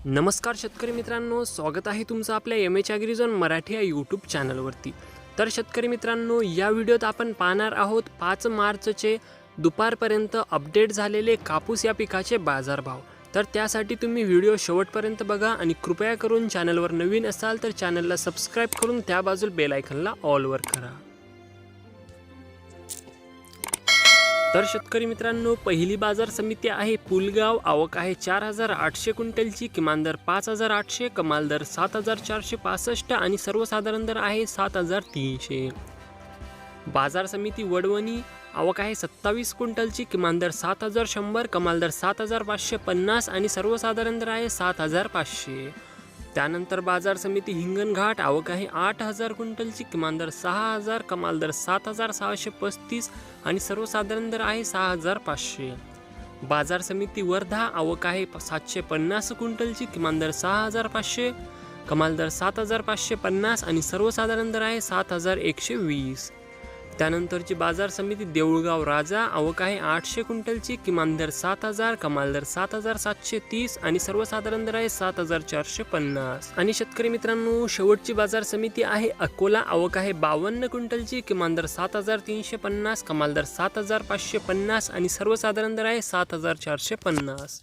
नमस्कार शेतकरी मित्रांनो, स्वागत आहे तुमचं आपल्या एमएच ॲग्रीझोन मराठी या यूट्यूब चॅनलवरती। तर शेतकरी मित्रांनो, या व्हिडिओत आपण पाहणार आहोत 5 मार्चचे दुपारपर्यंत अपडेट झालेले कापूस या पिकाचे बाजारभाव। तर त्यासाठी तुम्ही व्हिडिओ शेवटपर्यंत बघा आणि कृपया करून चॅनलवर नवीन असाल तर चॅनलला सबस्क्राईब करून त्या बाजूला बेल आयकॉनला ऑलवर करा। तर शेतकरी मित्रांनो, पहिली बाजार समिती आहे पुलगाव। आवक आहे 4800 क्विंटलची, किमान दर 5800, कमाल दर 7465 आणि सर्वसाधारण दर आहे 7300। बाजार समिती वडवणी, आवक आहे 27 क्विंटलची, किमान दर 7100, कमाल दर 7550 आणि सर्वसाधारण दर आहे 7500। त्यानंतर बाजार समिती हिंगणघाट, आवक आहे 8000 क्विंटलची, किमान दर 6000, कमाल दर 7635 आणि सर्वसाधारण दर आहे 6500। बाजार समिती वर्धा, आवक आहे 750 क्विंटलची, किमान दर 6500, कमाल दर 7550 आणि सर्वसाधारण दर आहे 7120। त्यानंतरची बाजार समिती देऊळगाव राजा, आवक आहे 800 क्विंटलची, किमान दर 7000, कमाल दर 7730 आणि सर्वसाधारण दर आहे 7450। आणि शेतकरी मित्रांनो, शेवटची बाजार समिती आहे अकोला, आवक आहे 52 क्विंटलची, किमान दर 7350, कमाल दर 7550 आणि सर्वसाधारण दर आहे 7450।